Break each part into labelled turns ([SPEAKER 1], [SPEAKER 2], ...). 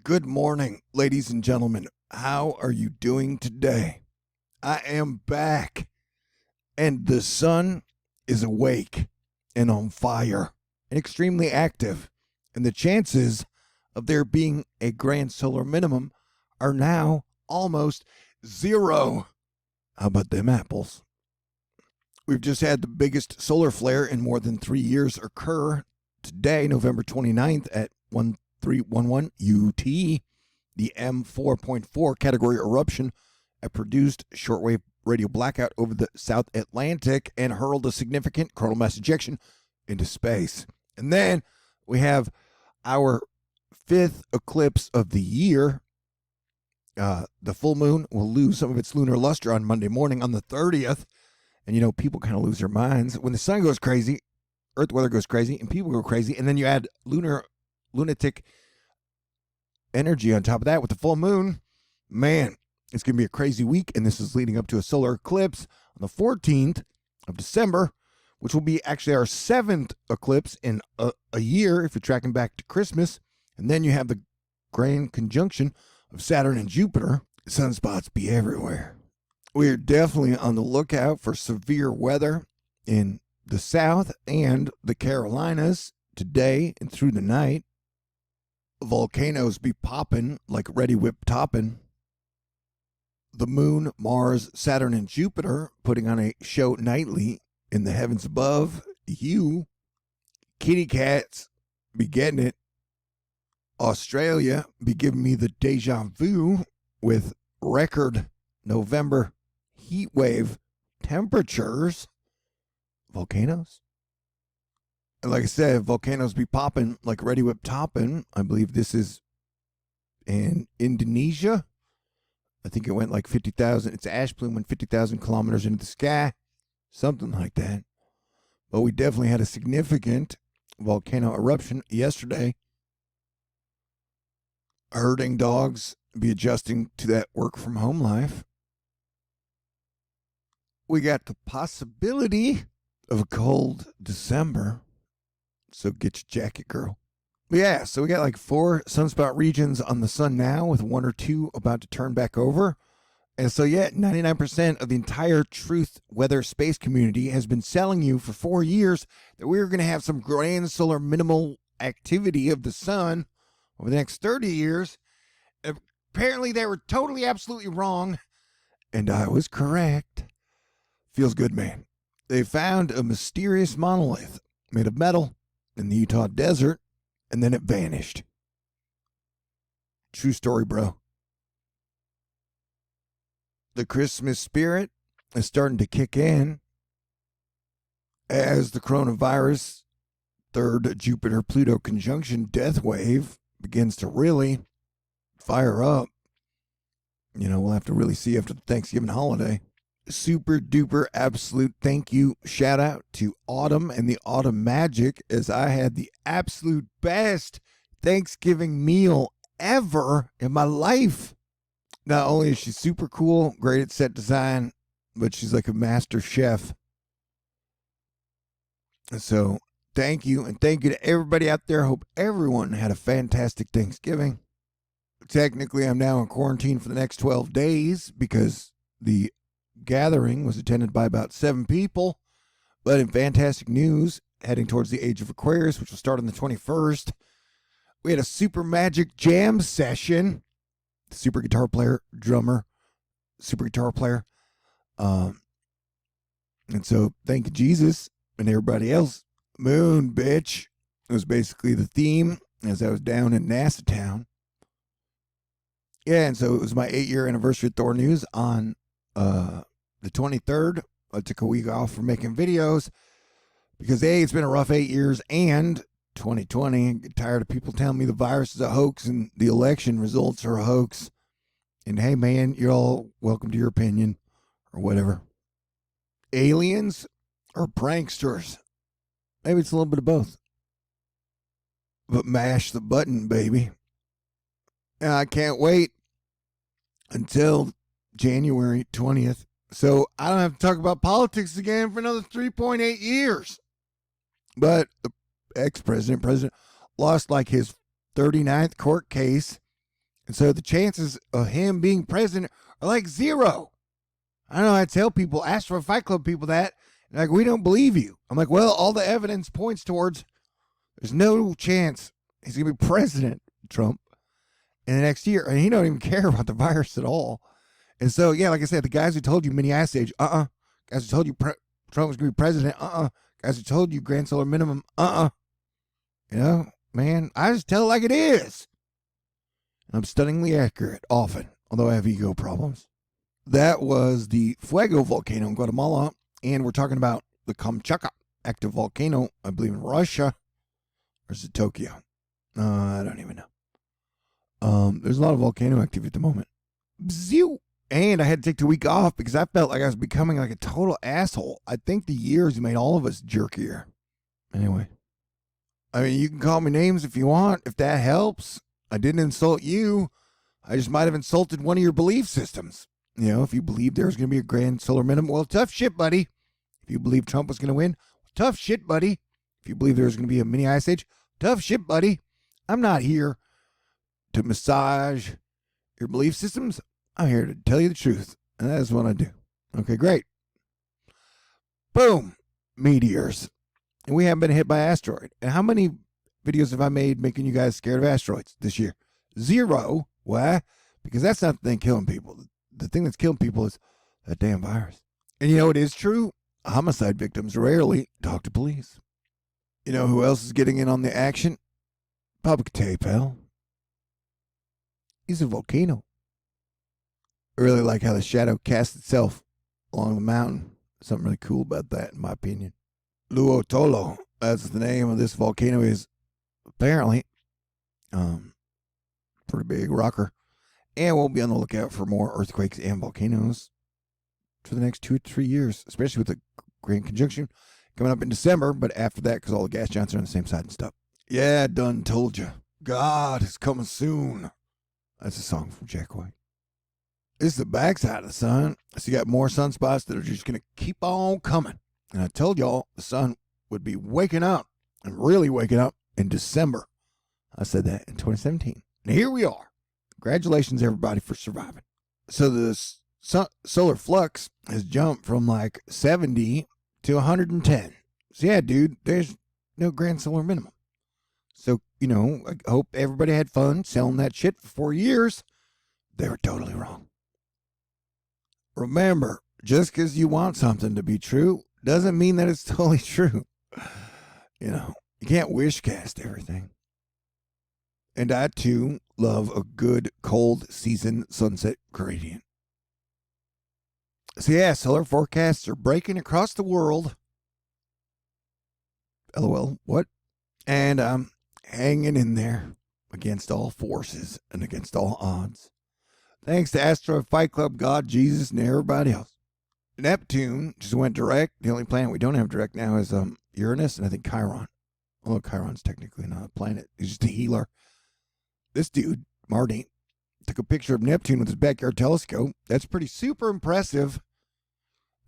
[SPEAKER 1] Good morning, ladies and gentlemen. How are you doing today? I am back, and the sun is awake and on fire and extremely active, and the chances of there being a grand solar minimum are now almost zero. How about them apples? We've just had the biggest solar flare in more than 3 years occur today, November 29th at 1311 UT. The M4.4 category eruption produced shortwave radio blackout over the South Atlantic and hurled a significant coronal mass ejection into space. And then we have our fifth eclipse of the year. The full moon will lose some of its lunar luster on Monday morning on the 30th. And, you know, people kind of lose their minds. When the sun goes crazy, Earth weather goes crazy, and people go crazy. And then you add lunatic energy on top of that with the full moon. Man, it's going to be a crazy week. And this is leading up to a solar eclipse on the 14th of December, which will be actually our seventh eclipse in a year if you're tracking back to Christmas. And then you have the grand conjunction of Saturn and Jupiter. Sunspots be everywhere. We're definitely on the lookout for severe weather in the South and the Carolinas today and through the night. Volcanoes be popping like ready whip topping. The moon, Mars, Saturn, and Jupiter putting on a show nightly in the heavens above. You, kitty cats, be getting it. Australia be giving me the deja vu with record November heat wave temperatures. Volcanoes. And like I said, volcanoes be popping like ready whip topping. I believe this is in Indonesia. I think it went like 50,000. Its ash plume went 50,000 kilometers into the sky. Something like that. But we definitely had a significant volcano eruption yesterday. Herding dogs be adjusting to that work from home life. We got the possibility of a cold December. So get your jacket, girl. But yeah, so we got like 4 sunspot regions on the sun now with 1 or 2 about to turn back over. And so yeah, 99% of the entire truth weather space community has been selling you for 4 years that we're going to have some grand solar minimal activity of the sun over the next 30 years. Apparently they were totally, absolutely wrong. And I was correct. Feels good, man. They found a mysterious monolith made of metal in the Utah desert, and then it vanished. True story, bro. The Christmas spirit is starting to kick in as the coronavirus third Jupiter-Pluto conjunction death wave begins to really fire up. You know, we'll have to really see after the Thanksgiving holiday. Super duper absolute thank you shout out to Autumn and the Autumn Magic, as I had the absolute best Thanksgiving meal ever in my life. Not only is she super cool, great at set design, but she's like a master chef. So thank you, and thank you to everybody out there. Hope everyone had a fantastic Thanksgiving. Technically, I'm now in quarantine for the next 12 days because the gathering was attended by about 7 people. But in fantastic news, heading towards the age of Aquarius, which will start on the 21st, we had a super magic jam session. Super guitar player, drummer, super guitar player. And so thank you, Jesus, and everybody else. Moon, bitch. It was basically the theme as I was down in NASA Town. Yeah, and so it was my 8-year anniversary of THORnews on the 23rd. I took a week off from making videos because A, it's been a rough 8 years, and 2020, I get tired of people telling me the virus is a hoax and the election results are a hoax. And hey, man, you're all welcome to your opinion or whatever. Aliens or pranksters? Maybe it's a little bit of both. But mash the button, baby. And I can't wait until January 20th. So I don't have to talk about politics again for another 3.8 years. But the ex-president lost like his 39th court case And so the chances of him being president are like zero. I don't know. I tell people, Asteroid Fight Club people that, like, we don't believe you. I'm like, well, all the evidence points towards there's no chance he's going to be president, Trump, in the next year. And he don't even care about the virus at all. And so, yeah, like I said, the guys who told you mini ice age, Guys who told you Trump was going to be president, Guys who told you grand solar minimum, You know, man, I just tell it like it is. I'm stunningly accurate, often, although I have ego problems. That was the Fuego volcano in Guatemala, and we're talking about the Kamchatka active volcano, I believe in Russia, or is it Tokyo? I don't even know. There's a lot of volcano activity at the moment. Bzew! And I had to take 2 weeks off because I felt like I was becoming like a total asshole. I think the years made all of us jerkier. Anyway. I mean, you can call me names if you want, if that helps. I didn't insult you. I just might have insulted one of your belief systems. You know, if you believe there's going to be a grand solar minimum, well, tough shit, buddy. If you believe Trump was going to win, tough shit, buddy. If you believe there's going to be a mini ice age, tough shit, buddy. I'm not here to massage your belief systems. I'm here to tell you the truth, and that is what I do. Okay, great. Boom. Meteors. And we haven't been hit by an asteroid. And how many videos have I made making you guys scared of asteroids this year? 0. Why? Because that's not the thing killing people. The thing that's killing people is that damn virus. And you know, it is true. Homicide victims rarely talk to police. You know who else is getting in on the action? Popocatépetl. He's a volcano. I really like how the shadow casts itself along the mountain. Something really cool about that, in my opinion. Luotolo, that's the name of this volcano, is apparently pretty big rocker. And we'll be on the lookout for more earthquakes and volcanoes for the next 2 or 3 years, especially with the Grand Conjunction coming up in December. But after that, because all the gas giants are on the same side and stuff. Yeah, done told you. God is coming soon. That's a song from Jack White. This is the backside of the sun. So you got more sunspots that are just going to keep on coming. And I told y'all the sun would be waking up and really waking up in December. I said that in 2017. And here we are. Congratulations, everybody, for surviving. So the solar flux has jumped from like 70 to 110. So yeah, dude, there's no grand solar minimum. So, you know, I hope everybody had fun selling that shit for 4 years. They were totally wrong. Remember, just because you want something to be true doesn't mean that it's totally true. You know, you can't wish cast everything. And I, too, love a good cold season sunset gradient. So, yeah, solar forecasts are breaking across the world. LOL, what? And I'm hanging in there against all forces and against all odds. Thanks to Asteroid Fight Club, God, Jesus, and everybody else. Neptune just went direct. The only planet we don't have direct now is Uranus and I think Chiron. Although Chiron's technically not a planet. He's just a healer. This dude, Marty, took a picture of Neptune with his backyard telescope. That's pretty super impressive.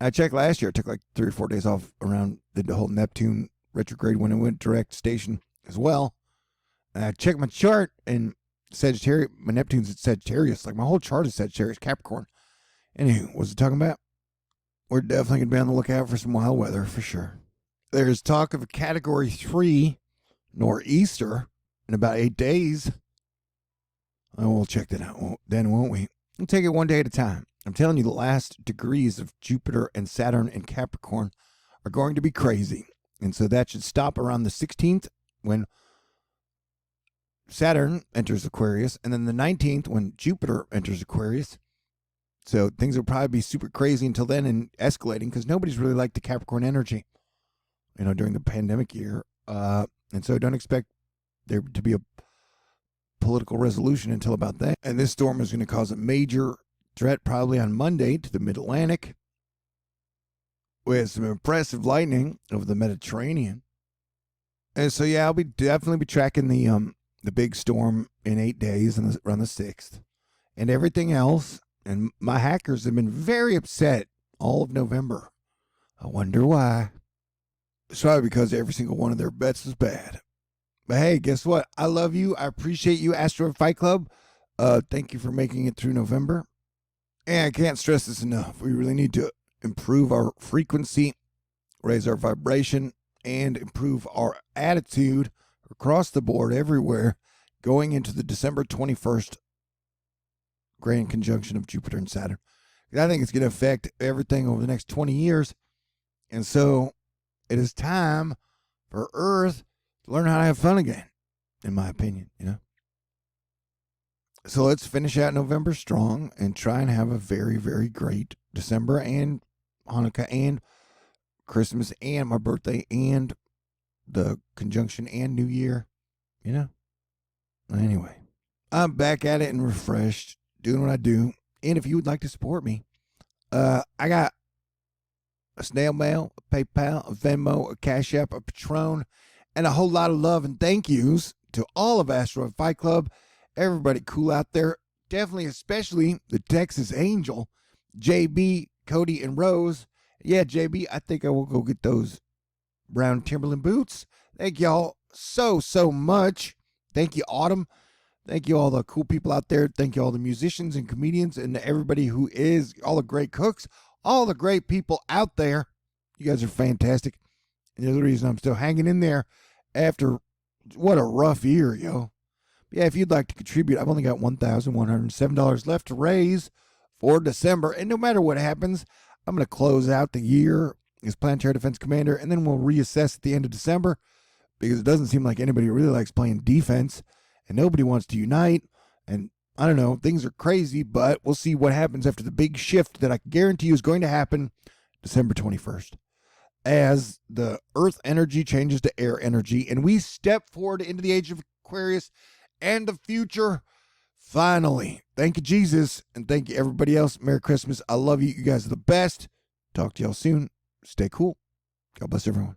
[SPEAKER 1] I checked last year. It took like 3 or 4 days off around the whole Neptune retrograde when it went direct station as well. And I checked my chart and Sagittarius, my Neptune's at Sagittarius. Like my whole chart is Sagittarius, Capricorn. Anywho, what's it talking about? We're definitely going to be on the lookout for some wild weather for sure. There's talk of a Category 3 nor'easter in about 8 days. And we'll check that out then, won't we? We'll take it one day at a time. I'm telling you, the last degrees of Jupiter and Saturn and Capricorn are going to be crazy. And so that should stop around the 16th when Saturn enters Aquarius, and then the 19th when Jupiter enters Aquarius. So things will probably be super crazy until then and escalating because nobody's really liked the Capricorn energy, you know, during the pandemic year. And so don't expect there to be a political resolution until about that. And this storm is going to cause a major threat probably on Monday to the Mid-Atlantic with some impressive lightning over the Mediterranean. And so, yeah, I'll definitely be tracking the big storm in 8 days around the 6th and everything else. And my hackers have been very upset all of November. I wonder why. It's probably because every single one of their bets was bad. But hey, guess what? I love you. I appreciate you, Asteroid Fight Club. Thank you for making it through November. And I can't stress this enough. We really need to improve our frequency, raise our vibration, and improve our attitude across the board everywhere going into the December 21st grand conjunction of Jupiter and Saturn. I think it's going to affect everything over the next 20 years. And so it is time for Earth to learn how to have fun again, in my opinion, So let's finish out November strong and try and have a very, very great December and Hanukkah and Christmas and my birthday and the conjunction and New Year, Anyway, I'm back at it and refreshed, doing what I do. And if you would like to support me, I got a snail mail, a PayPal, a Venmo, a Cash App, a Patron, and a whole lot of love and thank yous to all of Asteroid Fight Club. Everybody cool out there. Definitely, especially the Texas Angel, JB, Cody, and Rose. Yeah, JB, I think I will go get those brown Timberland boots. Thank y'all so much. Thank you, Autumn. Thank you, all the cool people out there. Thank you, all the musicians and comedians and everybody who is, all the great cooks, all the great people out there. You guys are fantastic. And you're the reason I'm still hanging in there after what a rough year, yo. Yeah, if you'd like to contribute, I've only got $1,107 left to raise for December. And no matter what happens, I'm going to close out the year as Planetary Defense Commander, and then we'll reassess at the end of December because it doesn't seem like anybody really likes playing defense, and nobody wants to unite. And I don't know, things are crazy, but we'll see what happens after the big shift that I can guarantee you is going to happen December 21st. As the Earth energy changes to air energy, and we step forward into the age of Aquarius and the future. Finally, thank you, Jesus, and thank you, everybody else. Merry Christmas. I love you. You guys are the best. Talk to y'all soon. Stay cool. God bless everyone.